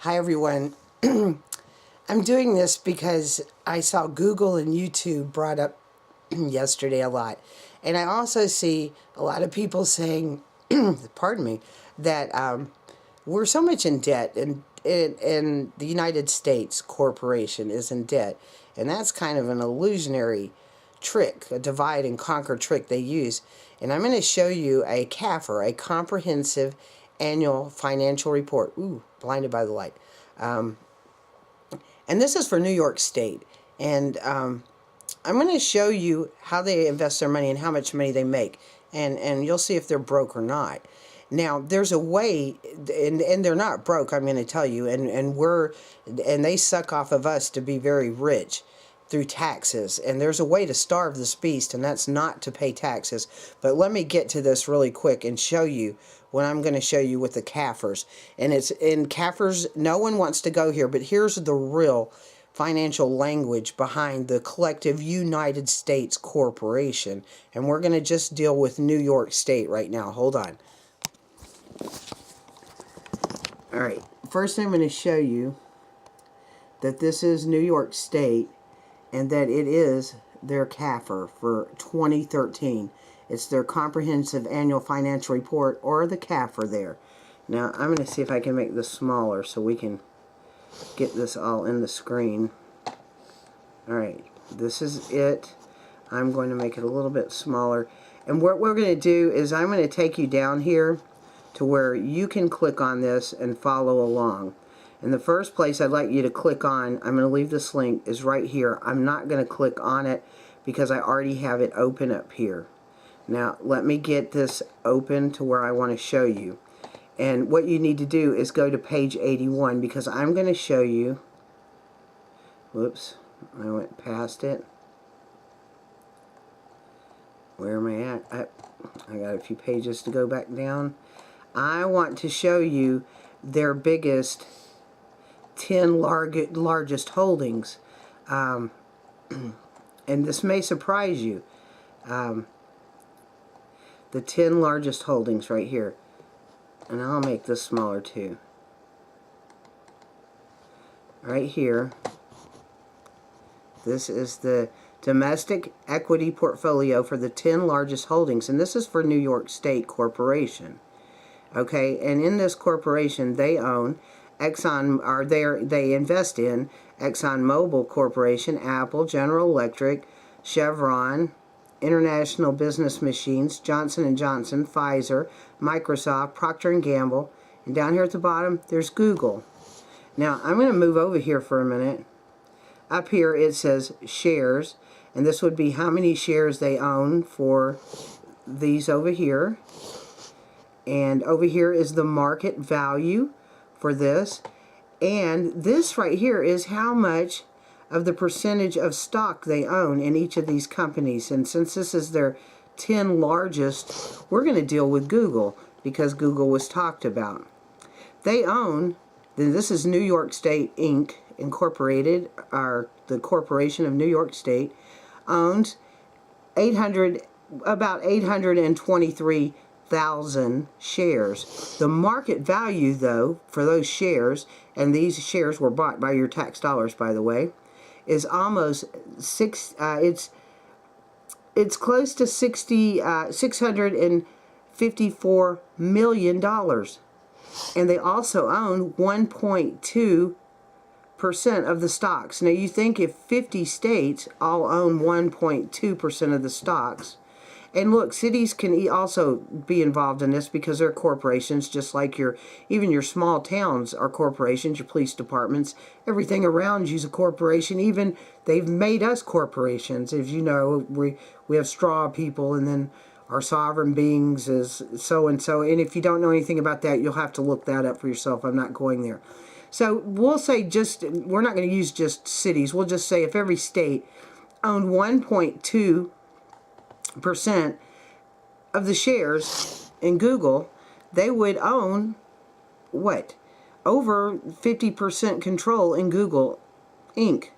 Hi everyone. I'm doing this because I saw Google and YouTube brought up yesterday a lot. And I also see a lot of people saying, pardon me, that we're so much in debt and the United States corporation is in debt. And that's kind of an illusionary trick, a divide and conquer trick they use. And I'm going to show you a CAFR, a comprehensive annual financial report. Ooh, blinded by the light. And this is for New York State. And I'm going to show you how they invest their money and how much money they make. And you'll see if they're broke or not. Now, there's a way, and they're not broke, I'm going to tell you, and they suck off of us to be very rich through taxes. And there's a way to starve this beast, and that's not to pay taxes. But let me get to this really quick and show you what I'm going to show you with the CAFRs. And it's in CAFRs, no one wants to go here, but here's the real financial language behind the collective United States corporation. And we're going to just deal with New York State right now. Hold on. Alright, first I'm going to show you that this is New York State and that it is their CAFR for 2013. It's their Comprehensive Annual Financial Report, or the CAFR there. Now, I'm going to see if I can make this smaller so we can get this all in the screen. Alright, this is it. I'm going to make it a little bit smaller. And what we're going to do is I'm going to take you down here to where you can click on this and follow along. In the first place I'd like you to click on, I'm going to leave this link, is right here. I'm not going to click on it because I already have it open up here. Now let me get this open to where I want to show you. And what you need to do is go to page 81 because I'm going to show you, whoops, I went past it. Where am I at? I got a few pages to go back down. I want to show you their biggest 10 largest holdings. And this may surprise you. The 10 largest holdings right here. And I'll make this smaller too. Right here. This is the domestic equity portfolio for the 10 largest holdings. And this is for New York State Corporation. Okay, and in this corporation, they own they invest in ExxonMobil Corporation, Apple, General Electric, Chevron, International Business Machines, Johnson & Johnson, Pfizer, Microsoft, Procter & Gamble, and down here at the bottom, there's Google. Now, I'm going to move over here for a minute. Up here, it says shares, and this would be how many shares they own for these over here. And over here is the market value for this. And this right here is how much of the percentage of stock they own in each of these companies. And since this is their 10 largest, we're going to deal with Google because Google was talked about. They own, this is New York State Inc. Incorporated, or the Corporation of New York State, owns about 823,000 shares. The market value, though, for those shares, and these shares were bought by your tax dollars, by the way, is almost it's close to $654 million. And they also own 1.2% of the stocks. Now you think if 50 states all own 1.2% of the stocks, and look, cities can also be involved in this because they're corporations, just like even your small towns are corporations, your police departments, everything around you's a corporation. Even they've made us corporations. As you know, we have straw people, and then our sovereign beings is so-and-so. And if you don't know anything about that, you'll have to look that up for yourself. I'm not going there. So we'll say we're not going to use just cities. We'll just say if every state owned 1.2% of the shares in Google, they would own what? Over 50% control in Google Inc.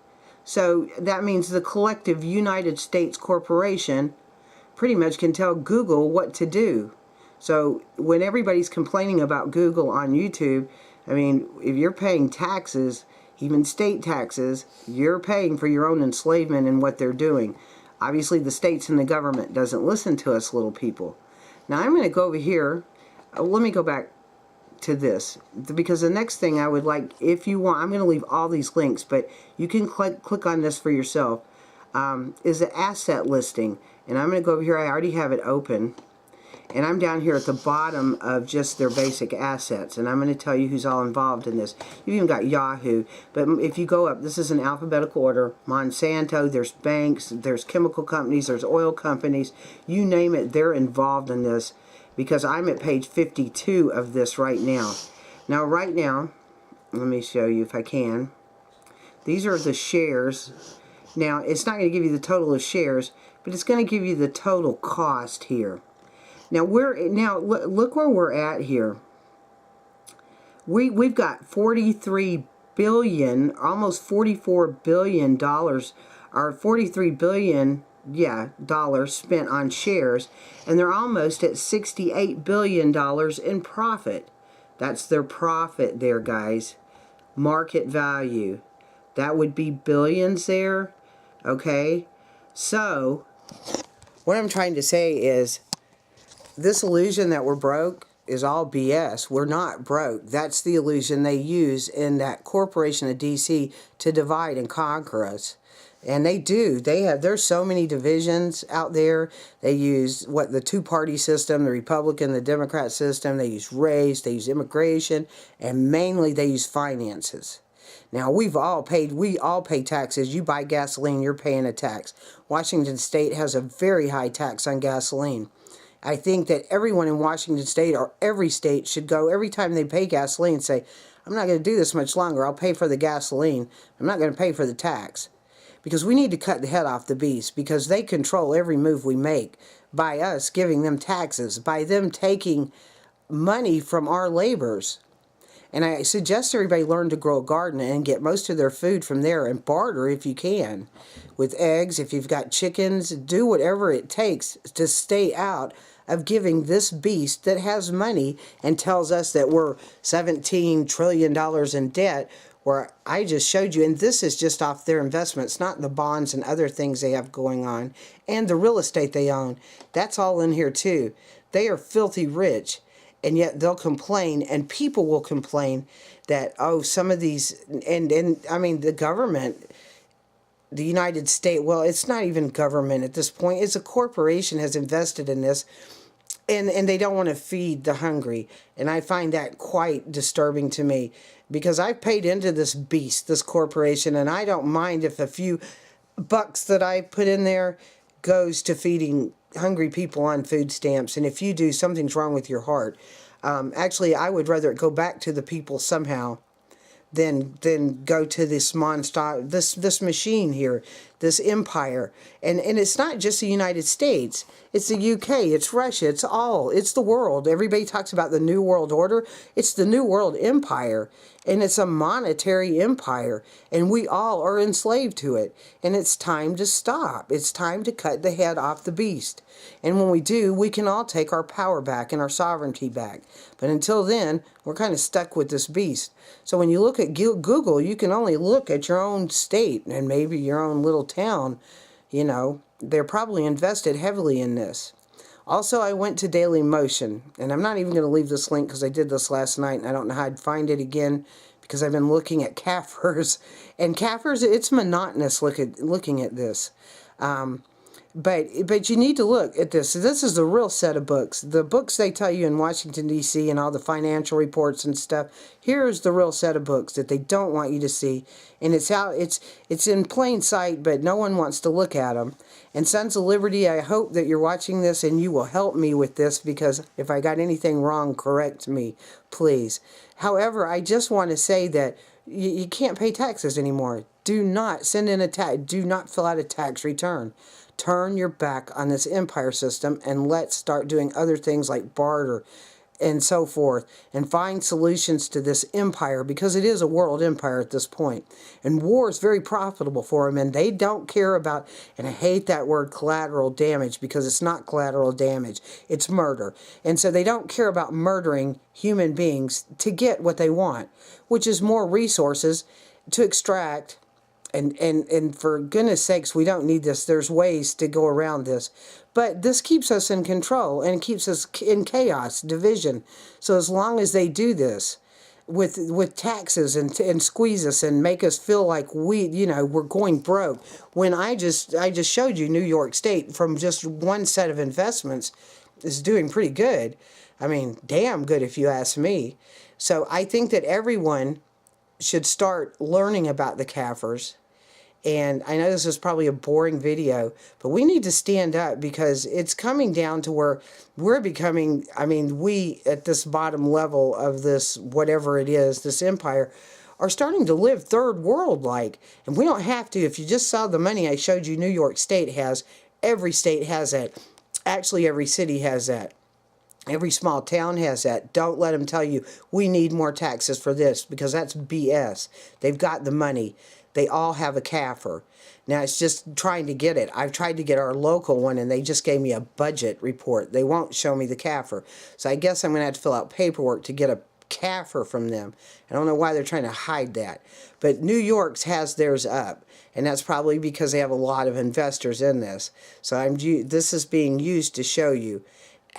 So that means the collective United States corporation pretty much can tell Google what to do. So when everybody's complaining about Google on YouTube, I mean, if you're paying taxes, even state taxes, you're paying for your own enslavement and what they're doing. Obviously, the states and the government doesn't listen to us little people. Now, I'm going to go over here. Let me go back to this, because the next thing I would like, if you want, I'm going to leave all these links, but you can click on this for yourself, is the asset listing. And I'm going to go over here. I already have it open. And I'm down here at the bottom of just their basic assets. And I'm going to tell you who's all involved in this. You've even got Yahoo. But if you go up, this is in alphabetical order. Monsanto, there's banks, there's chemical companies, there's oil companies. You name it, they're involved in this. Because I'm at page 52 of this right now. Now, right now, let me show you if I can. These are the shares. Now, it's not going to give you the total of shares, but it's going to give you the total cost here. Now look where we're at here. We've got 43 billion, almost 44 billion dollars, or 43 billion, yeah, dollars spent on shares, and they're almost at 68 billion dollars in profit. That's their profit there, guys. Market value. That would be billions there. Okay? So, what I'm trying to say is, this illusion that we're broke is all BS. We're not broke. That's the illusion they use in that corporation of DC to divide and conquer us. And they do. There's so many divisions out there. They use the two-party system, the Republican, the Democrat system. They use race, they use immigration, and mainly they use finances. Now, we all pay taxes. You buy gasoline, you're paying a tax. Washington State has a very high tax on gasoline. I think that everyone in Washington State, or every state, should go every time they pay gasoline, say, I'm not going to do this much longer. I'll pay for the gasoline. I'm not going to pay for the tax. Because we need to cut the head off the beast, because they control every move we make by us giving them taxes, by them taking money from our labors. And I suggest everybody learn to grow a garden and get most of their food from there, and barter if you can. With eggs, if you've got chickens, do whatever it takes to stay out of giving this beast that has money and tells us that we're $17 trillion in debt, where I just showed you, and this is just off their investments, not the bonds and other things they have going on, and the real estate they own. That's all in here too. They are filthy rich. And yet they'll complain, and people will complain that, oh, some of these, and I mean, the government, the United States, well, it's not even government at this point. It's a corporation has invested in this, and they don't want to feed the hungry. And I find that quite disturbing to me, because I've paid into this beast, this corporation, and I don't mind if a few bucks that I put in there goes to feeding hungry people on food stamps. And if you do, something's wrong with your heart. Actually, I would rather it go back to the people somehow than go to this monster, this machine here, this empire. And it's not just the United States. It's the UK, it's Russia, it's the world. Everybody talks about the New World Order. It's the New World Empire. And it's a monetary empire. And we all are enslaved to it. And it's time to stop. It's time to cut the head off the beast. And when we do, we can all take our power back and our sovereignty back. But until then, we're kind of stuck with this beast. So when you look at Google, you can only look at your own state and maybe your own little town. You know, they're probably invested heavily in this. Also, I went to Daily Motion, and I'm not even going to leave this link because I did this last night, and I don't know how I'd find it again because I've been looking at CAFRs. And CAFRs, it's monotonous looking at this. But you need to look at this. This is the real set of books. The books they tell you in Washington, D.C. and all the financial reports and stuff. Here's the real set of books that they don't want you to see. And it's in plain sight, but no one wants to look at them. And Sons of Liberty, I hope that you're watching this and you will help me with this, because if I got anything wrong, correct me, please. However, I just want to say that you can't pay taxes anymore. Do not send in a tax. Do not fill out a tax return. Turn your back on this empire system and let's start doing other things like barter and so forth, and find solutions to this empire, because it is a world empire at this point. And war is very profitable for them, and they don't care about, and I hate that word collateral damage, because it's not collateral damage, it's murder. And so they don't care about murdering human beings to get what they want, which is more resources to extract. And for goodness sakes, we don't need this. There's ways to go around this. But this keeps us in control and keeps us in chaos, division. So as long as they do this with taxes and squeeze us and make us feel like we're going broke, when I just showed you New York State from just one set of investments is doing pretty good. I mean, damn good if you ask me. So I think that everyone should start learning about the CAFRs. And I know this is probably a boring video, but we need to stand up, because it's coming down to where we're becoming, I mean, we at this bottom level of this, whatever it is, this empire, are starting to live third world like. And we don't have to. If you just saw the money I showed you New York State has, every state has that. Actually, every city has that. Every small town has that. Don't let them tell you, we need more taxes for this, because that's BS. They've got the money. They all have a CAFR. Now, it's just trying to get it. I've tried to get our local one, and they just gave me a budget report. They won't show me the CAFR. So I guess I'm going to have to fill out paperwork to get a CAFR from them. I don't know why they're trying to hide that. But New York's has theirs up, and that's probably because they have a lot of investors in this. So this is being used to show you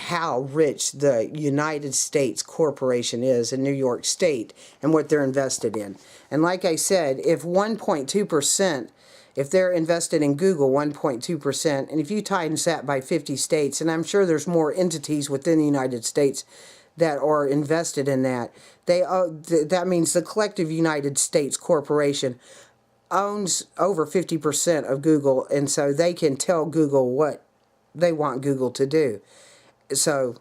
how rich the United States Corporation is in New York State and what they're invested in. And like I said, if 1.2%, if they're invested in Google 1.2%, and if you times that by 50 states, and I'm sure there's more entities within the United States that are invested in that, that means the collective United States Corporation owns over 50% of Google, and so they can tell Google what they want Google to do. So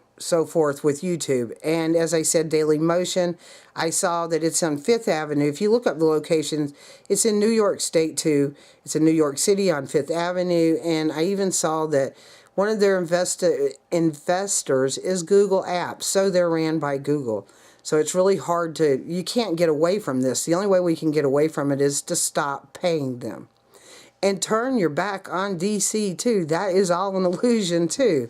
forth with YouTube. And as I said, Daily Motion, I saw that it's on 5th Avenue. If you look up the locations, it's in New York State too. It's in New York City on 5th Avenue. And I even saw that one of their investors is Google Apps. So they're ran by Google. So it's really hard you can't get away from this. The only way we can get away from it is to stop paying them. And turn your back on DC too. That is all an illusion too.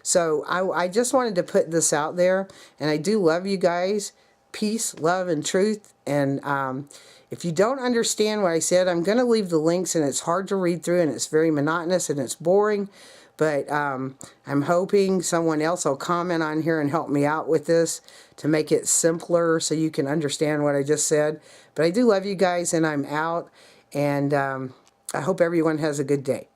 So I just wanted to put this out there, and I do love you guys. Peace, love, and truth. And if you don't understand what I said, I'm going to leave the links, and it's hard to read through, and it's very monotonous, and it's boring. But I'm hoping someone else will comment on here and help me out with this to make it simpler so you can understand what I just said. But I do love you guys, and I'm out, and I hope everyone has a good day.